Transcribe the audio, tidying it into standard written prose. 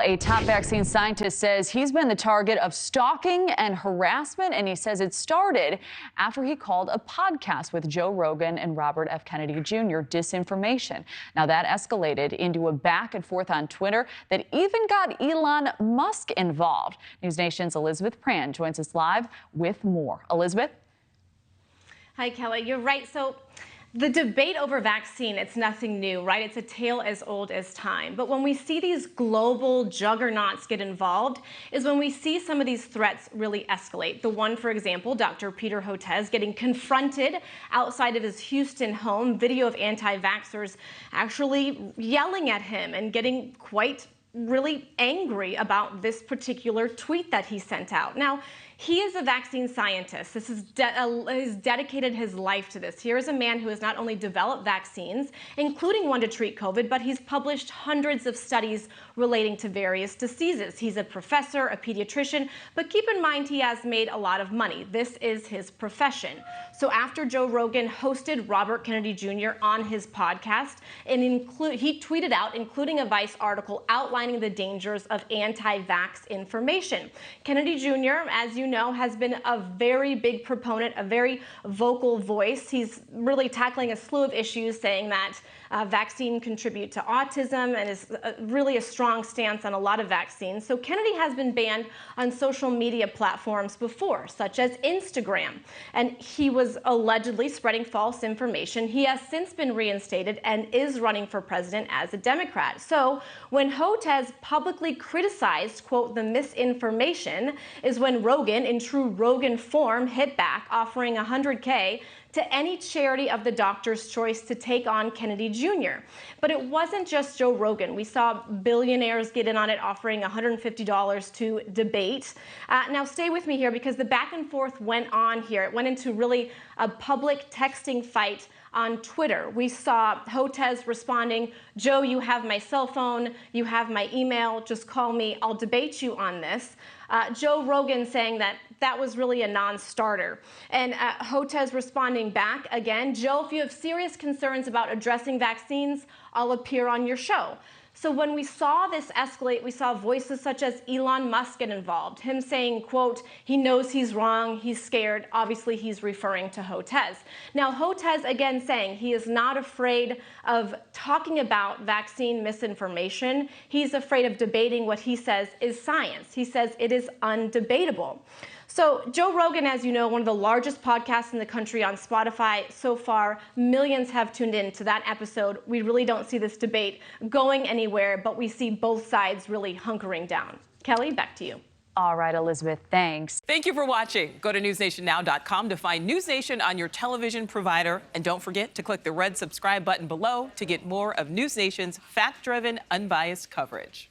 A top vaccine scientist says he's been the target of stalking and harassment, and he says it started after he called a podcast with Joe Rogan and Robert F. Kennedy Jr. disinformation. Now, that escalated into a back and forth on Twitter that even got Elon Musk involved. News Nation's Elizabeth Pran joins us live with more. Elizabeth? Hi, Kelly. You're right. So the debate over vaccine, it's nothing new, right? It's a tale as old as time. But when we see these global juggernauts get involved is when we see some of these threats really escalate. The one, for example, Dr. Peter Hotez getting confronted outside of his Houston home, video of anti-vaxxers actually yelling at him and getting quite really angry about this particular tweet that he sent out. Now, he is a vaccine scientist. This is he's dedicated his life to this. Here is a man who has not only developed vaccines, including one to treat COVID, but he's published hundreds of studies relating to various diseases. He's a professor, a pediatrician, but keep in mind he has made a lot of money. This is his profession. So after Joe Rogan hosted Robert Kennedy Jr. on his podcast, and he tweeted out, including a Vice article outlining the dangers of anti-vax information. Kennedy Jr., as you know, has been a very big proponent, a very vocal voice. He's really tackling a slew of issues, saying that vaccine contribute to autism and is really a strong stance on a lot of vaccines. So Kennedy has been banned on social media platforms before, such as Instagram, and he was allegedly spreading false information. He has since been reinstated and is running for president as a Democrat. So when Hotez publicly criticized, quote, the misinformation, is when Rogan, in true Rogan form, hit back, offering $100K to any charity of the doctor's choice to take on Kennedy Jr. But it wasn't just Joe Rogan. We saw billionaires get in on it, offering $150 to debate. Now stay with me here, because the back and forth went on here. It went into really a public texting fight on Twitter. We saw Hotez responding, Joe, you have my cell phone, you have my email, just call me, I'll debate you on this. Joe Rogan saying that that was really a non-starter. And Hotez responding back again, Joe, if you have serious concerns about addressing vaccines, I'll appear on your show. So when we saw this escalate, we saw voices such as Elon Musk get involved, him saying, quote, he knows he's wrong, he's scared. Obviously, he's referring to Hotez. Now, Hotez again saying he is not afraid of talking about vaccine misinformation. He's afraid of debating what he says is science. He says it is undebatable. So Joe Rogan, as you know, one of the largest podcasts in the country on Spotify so far, millions have tuned in to that episode. We really don't see this debate going anywhere, but we see both sides really hunkering down. Kelly, back to you. All right, Elizabeth, thanks. Thank you for watching. Go to newsnationnow.com to find News Nation on your television provider. And don't forget to click the red subscribe button below to get more of News Nation's fact-driven, unbiased coverage.